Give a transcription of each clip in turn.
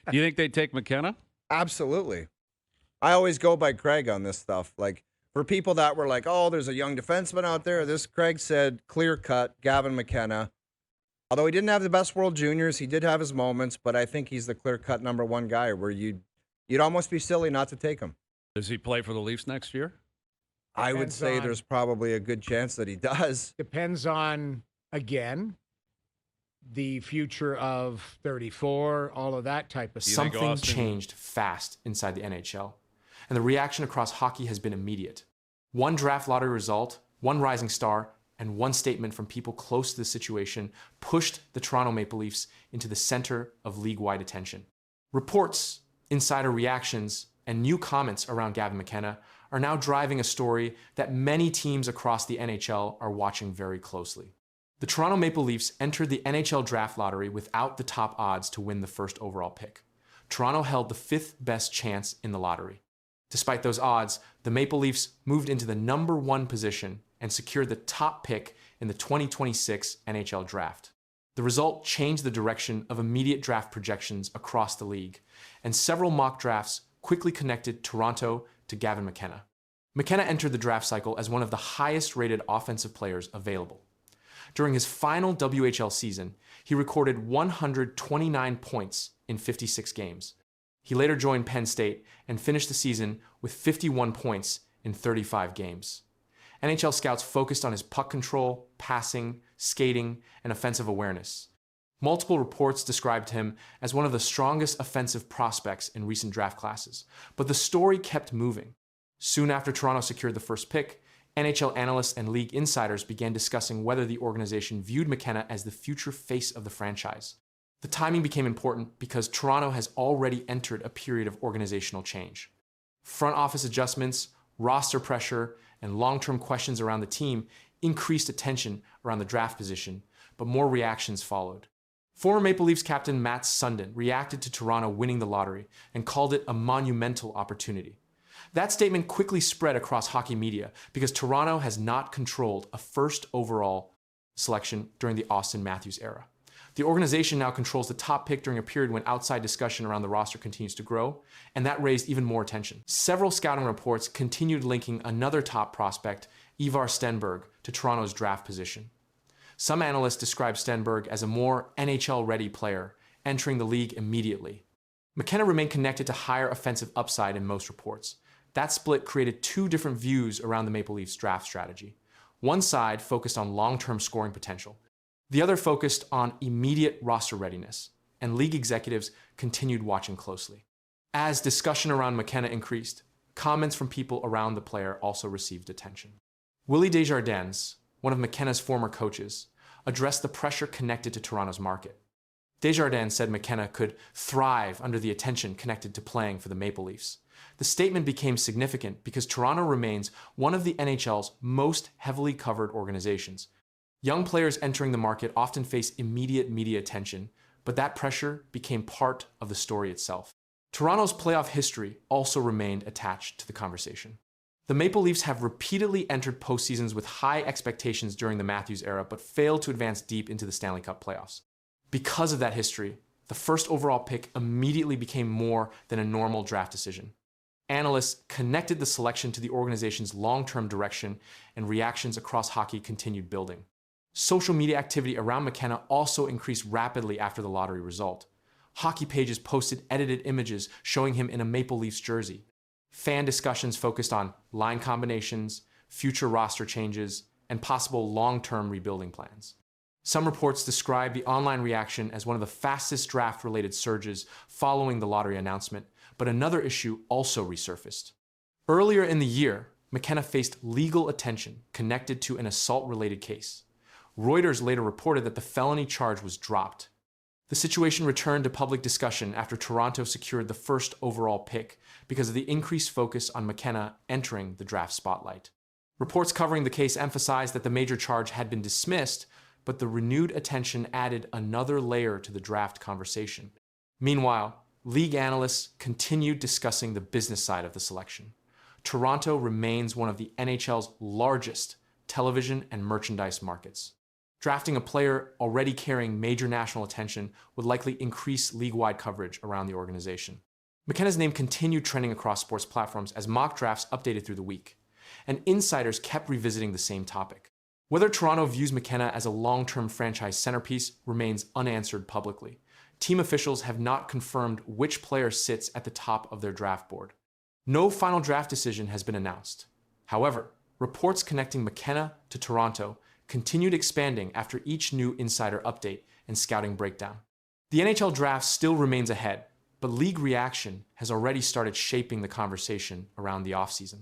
Do you think they'd take McKenna? Absolutely. I always go by Craig on this stuff. Like, for people that were like, oh, there's a young defenseman out there, this Craig said clear cut, Gavin McKenna. Although he didn't have the best World Juniors, he did have his moments, but I think he's the clear cut number one guy where you'd almost be silly not to take him. Does he play for the Leafs next year? I would say there's probably a good chance that he does. Depends on, again, the future of 34, all of that type of stuff. Something changed fast inside the NHL, and the reaction across hockey has been immediate. One draft lottery result, one rising star, and one statement from people close to the situation pushed the Toronto Maple Leafs into the center of league-wide attention. Reports, insider reactions, and new comments around Gavin McKenna are now driving a story that many teams across the NHL are watching very closely. The Toronto Maple Leafs entered the NHL Draft lottery without the top odds to win the first overall pick. Toronto held the fifth best chance in the lottery. Despite those odds, the Maple Leafs moved into the number one position and secured the top pick in the 2026 NHL Draft. The result changed the direction of immediate draft projections across the league, and several mock drafts quickly connected Toronto to Gavin McKenna. McKenna entered the draft cycle as one of the highest-rated offensive players available. During his final WHL season, he recorded 129 points in 56 games. He later joined Penn State and finished the season with 51 points in 35 games. NHL scouts focused on his puck control, passing, skating, and offensive awareness. Multiple reports described him as one of the strongest offensive prospects in recent draft classes, but the story kept moving. Soon after Toronto secured the first pick, NHL analysts and league insiders began discussing whether the organization viewed McKenna as the future face of the franchise. The timing became important because Toronto has already entered a period of organizational change. Front office adjustments, roster pressure, and long-term questions around the team increased attention around the draft position, but more reactions followed. Former Maple Leafs captain Mats Sundin reacted to Toronto winning the lottery and called it a monumental opportunity. That statement quickly spread across hockey media because Toronto has not controlled a first overall selection during the Austin Matthews era. The organization now controls the top pick during a period when outside discussion around the roster continues to grow, and that raised even more attention. Several scouting reports continued linking another top prospect, Ivar Stenberg, to Toronto's draft position. Some analysts describe Stenberg as a more NHL-ready player, entering the league immediately. McKenna remained connected to higher offensive upside in most reports. That split created two different views around the Maple Leafs draft strategy. One side focused on long-term scoring potential. The other focused on immediate roster readiness, and league executives continued watching closely. As discussion around McKenna increased, comments from people around the player also received attention. Willie Desjardins, one of McKenna's former coaches, addressed the pressure connected to Toronto's market. Desjardins said McKenna could thrive under the attention connected to playing for the Maple Leafs. The statement became significant because Toronto remains one of the NHL's most heavily covered organizations. Young players entering the market often face immediate media attention, but that pressure became part of the story itself. Toronto's playoff history also remained attached to the conversation. The Maple Leafs have repeatedly entered postseasons with high expectations during the Matthews era, but failed to advance deep into the Stanley Cup playoffs. Because of that history, the first overall pick immediately became more than a normal draft decision. Analysts connected the selection to the organization's long-term direction, and reactions across hockey continued building. Social media activity around McKenna also increased rapidly after the lottery result. Hockey pages posted edited images showing him in a Maple Leafs jersey. Fan discussions focused on line combinations, future roster changes, and possible long-term rebuilding plans. Some reports describe the online reaction as one of the fastest draft-related surges following the lottery announcement, but another issue also resurfaced. Earlier in the year, McKenna faced legal attention connected to an assault-related case. Reuters later reported that the felony charge was dropped. The situation returned to public discussion after Toronto secured the first overall pick because of the increased focus on McKenna entering the draft spotlight. Reports covering the case emphasized that the major charge had been dismissed, but the renewed attention added another layer to the draft conversation. Meanwhile, league analysts continued discussing the business side of the selection. Toronto remains one of the NHL's largest television and merchandise markets. Drafting a player already carrying major national attention would likely increase league-wide coverage around the organization. McKenna's name continued trending across sports platforms as mock drafts updated through the week, and insiders kept revisiting the same topic. Whether Toronto views McKenna as a long-term franchise centerpiece remains unanswered publicly. Team officials have not confirmed which player sits at the top of their draft board. No final draft decision has been announced. However, reports connecting McKenna to Toronto continued expanding after each new insider update and scouting breakdown. The NHL Draft still remains ahead, but league reaction has already started shaping the conversation around the offseason.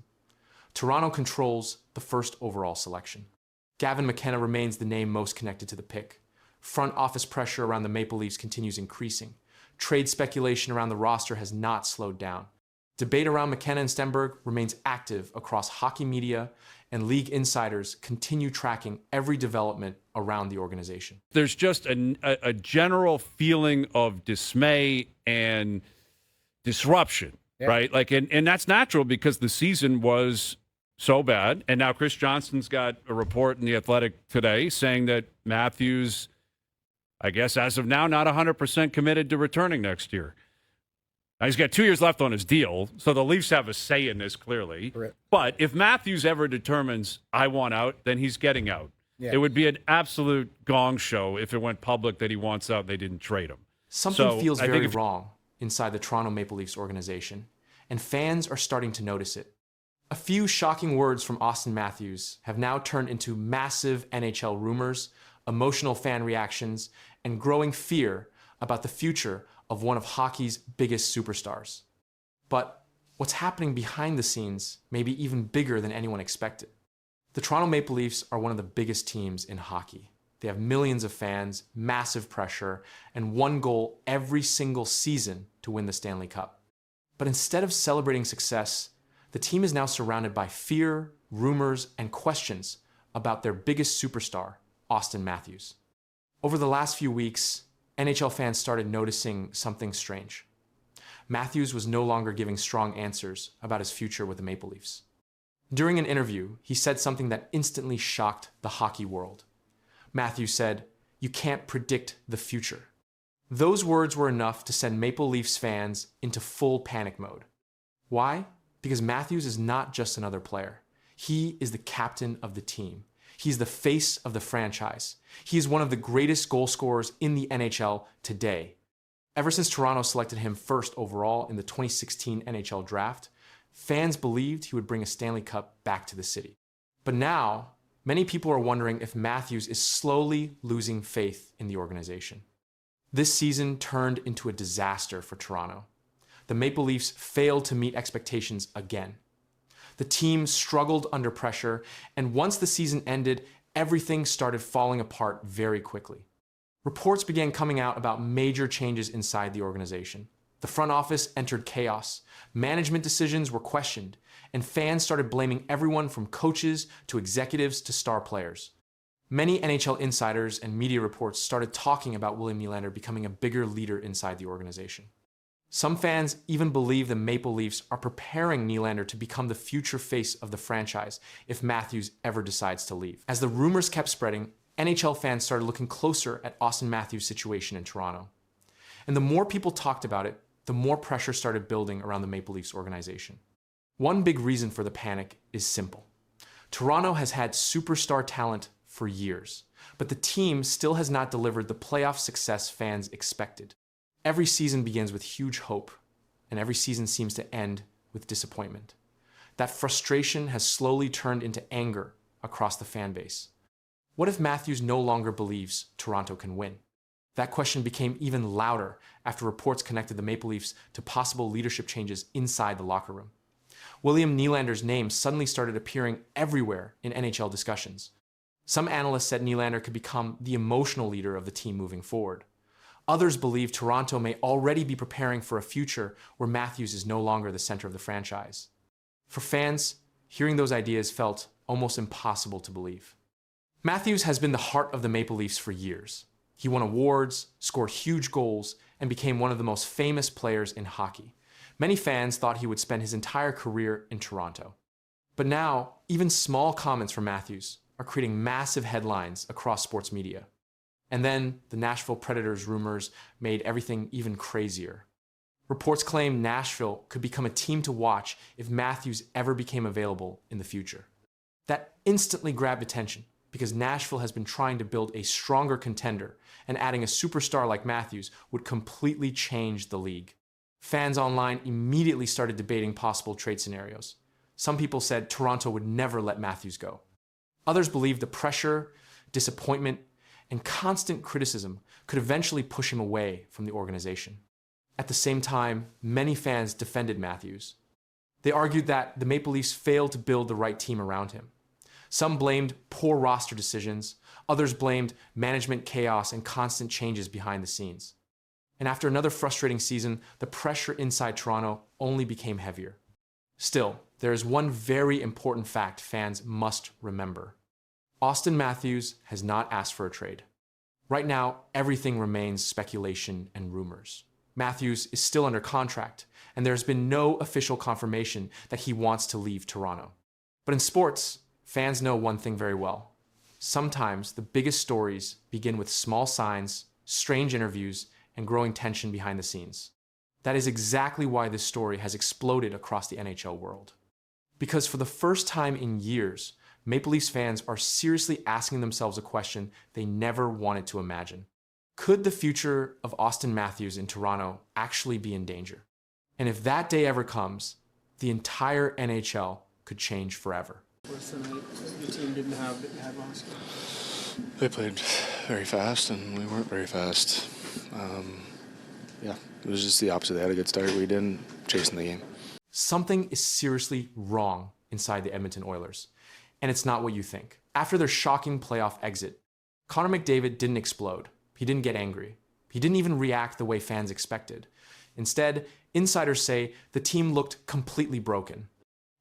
Toronto controls the first overall selection. Gavin McKenna remains the name most connected to the pick. Front office pressure around the Maple Leafs continues increasing. Trade speculation around the roster has not slowed down. Debate around McKenna and Stenberg remains active across hockey media, and league insiders continue tracking every development around the organization. There's just a general feeling of dismay and disruption, right? Like, and that's natural because the season was so bad. And now Chris Johnston's got a report in The Athletic today saying that Matthews, I guess as of now, not 100% committed to returning next year. Now, he's got 2 years left on his deal, so the Leafs have a say in this clearly. Correct. But if Matthews ever determines, I want out, then he's getting out. Yeah. It would be an absolute gong show if it went public that he wants out and they didn't trade him. Something feels very wrong inside the Toronto Maple Leafs organization, and fans are starting to notice it. A few shocking words from Austin Matthews have now turned into massive NHL rumors, emotional fan reactions, and growing fear about the future of one of hockey's biggest superstars. But what's happening behind the scenes may be even bigger than anyone expected. The Toronto Maple Leafs are one of the biggest teams in hockey. They have millions of fans, massive pressure, and one goal every single season to win the Stanley Cup. But instead of celebrating success, the team is now surrounded by fear, rumors, and questions about their biggest superstar, Austin Matthews. Over the last few weeks, NHL fans started noticing something strange. Matthews was no longer giving strong answers about his future with the Maple Leafs. During an interview, he said something that instantly shocked the hockey world. Matthews said, "You can't predict the future." Those words were enough to send Maple Leafs fans into full panic mode. Why? Because Matthews is not just another player. He is the captain of the team. He's the face of the franchise. He is one of the greatest goal scorers in the NHL today. Ever since Toronto selected him first overall in the 2016 NHL Draft, fans believed he would bring a Stanley Cup back to the city. But now, many people are wondering if Matthews is slowly losing faith in the organization. This season turned into a disaster for Toronto. The Maple Leafs failed to meet expectations again. The team struggled under pressure, and once the season ended, everything started falling apart very quickly. Reports began coming out about major changes inside the organization. The front office entered chaos, management decisions were questioned, and fans started blaming everyone from coaches to executives to star players. Many NHL insiders and media reports started talking about William Nylander becoming a bigger leader inside the organization. Some fans even believe the Maple Leafs are preparing Nylander to become the future face of the franchise if Matthews ever decides to leave. As the rumors kept spreading, NHL fans started looking closer at Austin Matthews' situation in Toronto. And the more people talked about it, the more pressure started building around the Maple Leafs organization. One big reason for the panic is simple. Toronto has had superstar talent for years, but the team still has not delivered the playoff success fans expected. Every season begins with huge hope, and every season seems to end with disappointment. That frustration has slowly turned into anger across the fan base. What if Matthews no longer believes Toronto can win? That question became even louder after reports connected the Maple Leafs to possible leadership changes inside the locker room. William Nylander's name suddenly started appearing everywhere in NHL discussions. Some analysts said Nylander could become the emotional leader of the team moving forward. Others believe Toronto may already be preparing for a future where Matthews is no longer the center of the franchise. For fans, hearing those ideas felt almost impossible to believe. Matthews has been the heart of the Maple Leafs for years. He won awards, scored huge goals, and became one of the most famous players in hockey. Many fans thought he would spend his entire career in Toronto. But now, even small comments from Matthews, are creating massive headlines across sports media. And then the Nashville Predators rumors made everything even crazier. Reports claim Nashville could become a team to watch if Matthews ever became available in the future. That instantly grabbed attention because Nashville has been trying to build a stronger contender, and adding a superstar like Matthews would completely change the league. Fans online immediately started debating possible trade scenarios. Some people said Toronto would never let Matthews go. Others believed the pressure, disappointment, and constant criticism could eventually push him away from the organization. At the same time, many fans defended Matthews. They argued that the Maple Leafs failed to build the right team around him. Some blamed poor roster decisions, others blamed management chaos and constant changes behind the scenes. And after another frustrating season, the pressure inside Toronto only became heavier. Still, there is one very important fact fans must remember. Auston Matthews has not asked for a trade. Right now, everything remains speculation and rumors. Matthews is still under contract, and there has been no official confirmation that he wants to leave Toronto. But in sports, fans know one thing very well. Sometimes the biggest stories begin with small signs, strange interviews, and growing tension behind the scenes. That is exactly why this story has exploded across the NHL world. Because for the first time in years, Maple Leafs fans are seriously asking themselves a question they never wanted to imagine. Could the future of Auston Matthews in Toronto actually be in danger? And if that day ever comes, the entire NHL could change forever. What's the night the team didn't have that you had last game? They played very fast, and we weren't very fast. It was just the opposite. They had a good start. We didn't, chasing the game. Something is seriously wrong inside the Edmonton Oilers, and it's not what you think. After their shocking playoff exit, Connor McDavid didn't explode. He didn't get angry. He didn't even react the way fans expected. Instead, insiders say the team looked completely broken.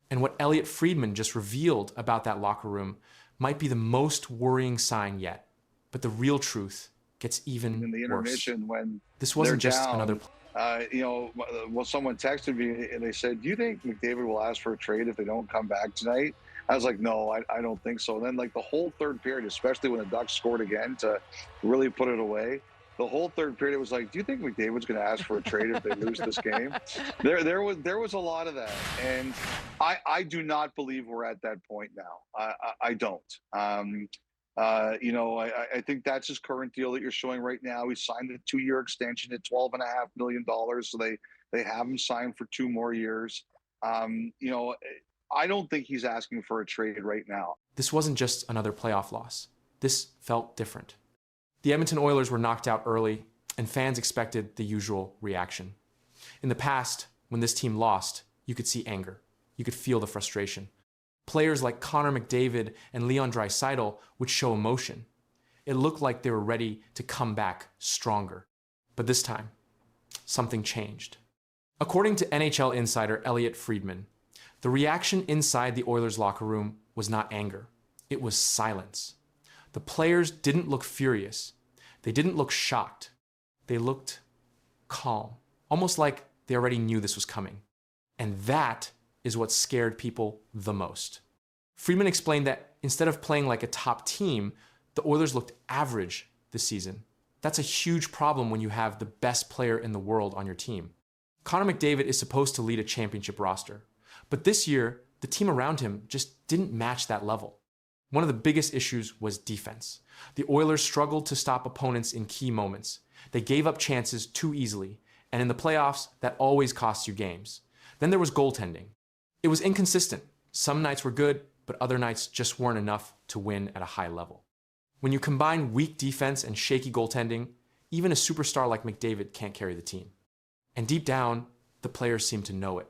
And what Elliotte Friedman just revealed about that locker room might be the most worrying sign yet. But the real truth gets even in the intermission worse. when This wasn't they're just down, another. Well, someone texted me and they said, "Do you think McDavid will ask for a trade if they don't come back tonight?" I was like, "No, I don't think so." And then, like, the whole third period, especially when the Ducks scored again to really put it away, the whole third period was like, "Do you think McDavid's going to ask for a trade if they lose this game?" There was a lot of that, and I do not believe we're at that point now. I don't. I think that's his current deal that you're showing right now. He signed a 2-year extension at $12.5 million, so they have him signed for 2 more years. I don't think he's asking for a trade right now. This wasn't just another playoff loss. This felt different. The Edmonton Oilers were knocked out early, and fans expected the usual reaction. In the past, when this team lost, you could see anger. You could feel the frustration. Players like Connor McDavid and Leon Draisaitl would show emotion. It looked like they were ready to come back stronger. But this time, something changed. According to NHL insider Elliotte Friedman, the reaction inside the Oilers locker room was not anger. It was silence. The players didn't look furious. They didn't look shocked. They looked calm, almost like they already knew this was coming. And that is what scared people the most. Friedman explained that instead of playing like a top team, the Oilers looked average this season. That's a huge problem when you have the best player in the world on your team. Connor McDavid is supposed to lead a championship roster, but this year, the team around him just didn't match that level. One of the biggest issues was defense. The Oilers struggled to stop opponents in key moments. They gave up chances too easily, and in the playoffs, that always costs you games. Then there was goaltending. It was inconsistent. Some nights were good, but other nights just weren't enough to win at a high level. When you combine weak defense and shaky goaltending, even a superstar like McDavid can't carry the team. And deep down, the players seemed to know it.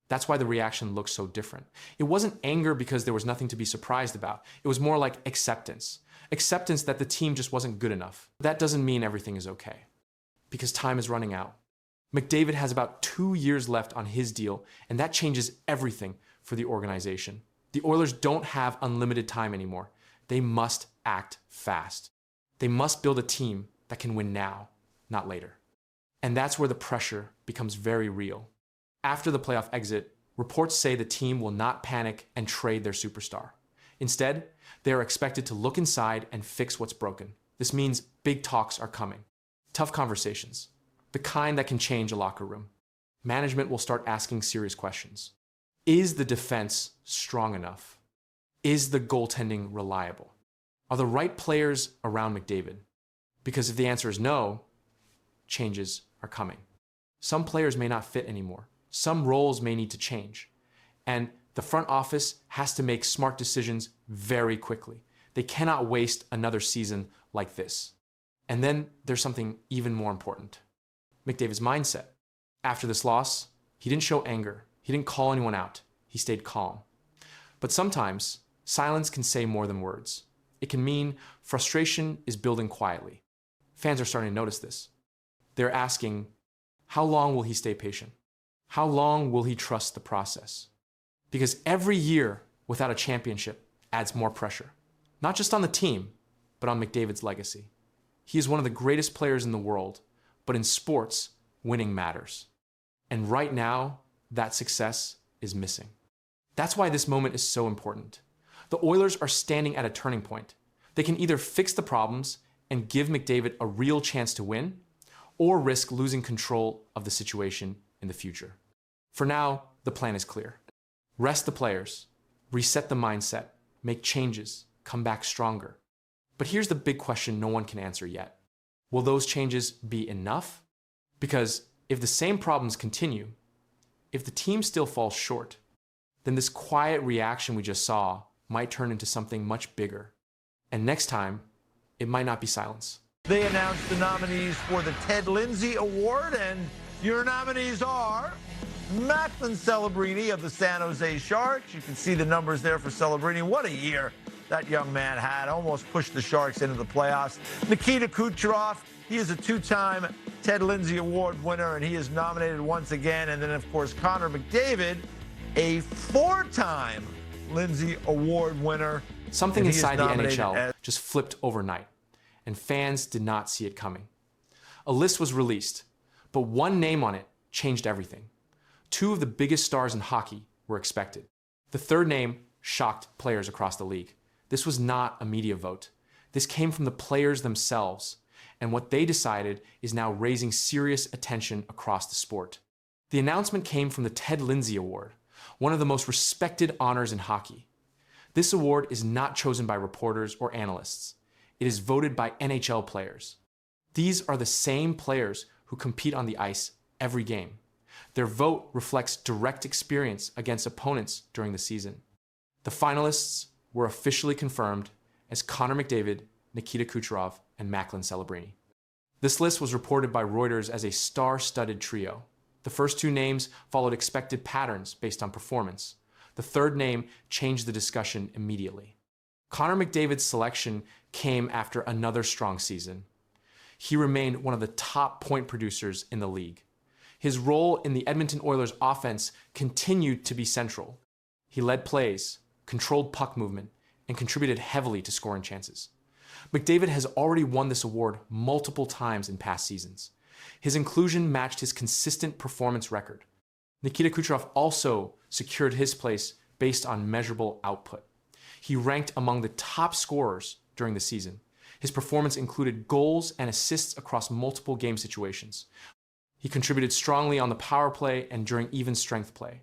That's why the reaction looked so different. It wasn't anger because there was nothing to be surprised about. It was more like acceptance. Acceptance that the team just wasn't good enough. That doesn't mean everything is okay, because time is running out. McDavid has about 2 years left on his deal, and that changes everything for the organization. The Oilers don't have unlimited time anymore. They must act fast. They must build a team that can win now, not later. And that's where the pressure becomes very real. After the playoff exit, reports say the team will not panic and trade their superstar. Instead, they are expected to look inside and fix what's broken. This means big talks are coming. Tough conversations, the kind that can change a locker room. Management will start asking serious questions. Is the defense strong enough? Is the goaltending reliable? Are the right players around McDavid? Because if the answer is no, changes are coming. Some players may not fit anymore. Some roles may need to change. And the front office has to make smart decisions very quickly. They cannot waste another season like this. And then there's something even more important. McDavid's mindset. After this loss, he didn't show anger. He didn't call anyone out. He stayed calm. But sometimes, silence can say more than words. It can mean frustration is building quietly. Fans are starting to notice this. They're asking, how long will he stay patient? How long will he trust the process? Because every year without a championship adds more pressure, not just on the team, but on McDavid's legacy. He is one of the greatest players in the world, but in sports, winning matters. And right now, that success is missing. That's why this moment is so important. The Oilers are standing at a turning point. They can either fix the problems and give McDavid a real chance to win, or risk losing control of the situation in the future. For now, the plan is clear. Rest the players, reset the mindset, make changes, come back stronger. But here's the big question no one can answer yet. Will those changes be enough? Because if the same problems continue, if the team still falls short, then this quiet reaction we just saw might turn into something much bigger. And next time, it might not be silence. They announced the nominees for the Ted Lindsay Award, and your nominees are Macklin Celebrini of the San Jose Sharks. You can see the numbers there for Celebrini. What a year that young man had. Almost pushed the Sharks into the playoffs. Nikita Kucherov, he is a two-time Ted Lindsay Award winner, and he is nominated once again. And then, of course, Connor McDavid, a four-time Lindsay Award winner. Something inside the NHL just flipped overnight, and fans did not see it coming. A list was released, but one name on it changed everything. Two of the biggest stars in hockey were expected. The third name shocked players across the league. This was not a media vote. This came from the players themselves, and what they decided is now raising serious attention across the sport. The announcement came from the Ted Lindsay Award, one of the most respected honors in hockey. This award is not chosen by reporters or analysts. It is voted by NHL players. These are the same players who compete on the ice every game. Their vote reflects direct experience against opponents during the season. The finalists were officially confirmed as Connor McDavid, Nikita Kucherov, and Macklin Celebrini. This list was reported by Reuters as a star-studded trio. The first two names followed expected patterns based on performance. The third name changed the discussion immediately. Connor McDavid's selection came after another strong season. He remained one of the top point producers in the league. His role in the Edmonton Oilers offense continued to be central. He led plays, controlled puck movement, and contributed heavily to scoring chances. McDavid has already won this award multiple times in past seasons. His inclusion matched his consistent performance record. Nikita Kucherov also secured his place based on measurable output. He ranked among the top scorers during the season. His performance included goals and assists across multiple game situations. He contributed strongly on the power play and during even strength play.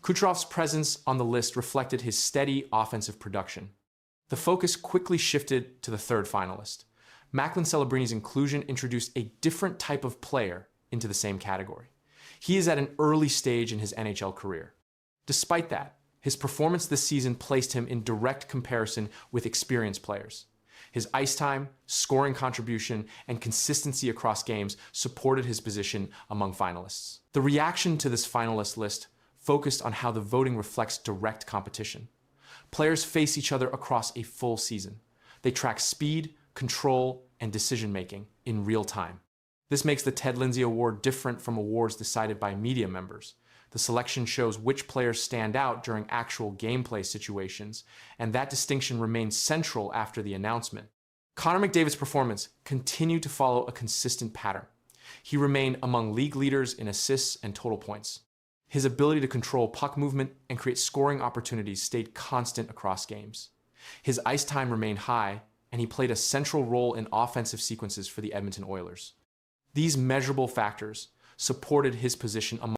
Kucherov's presence on the list reflected his steady offensive production. The focus quickly shifted to the third finalist. Macklin Celebrini's inclusion introduced a different type of player into the same category. He is at an early stage in his NHL career. Despite that, his performance this season placed him in direct comparison with experienced players. His ice time, scoring contribution, and consistency across games supported his position among finalists. The reaction to this finalist list focused on how the voting reflects direct competition. Players face each other across a full season. They track speed, control, and decision-making in real time. This makes the Ted Lindsay Award different from awards decided by media members. The selection shows which players stand out during actual gameplay situations, and that distinction remains central after the announcement. Connor McDavid's performance continued to follow a consistent pattern. He remained among league leaders in assists and total points. His ability to control puck movement and create scoring opportunities stayed constant across games. His ice time remained high, and he played a central role in offensive sequences for the Edmonton Oilers. These measurable factors supported his position among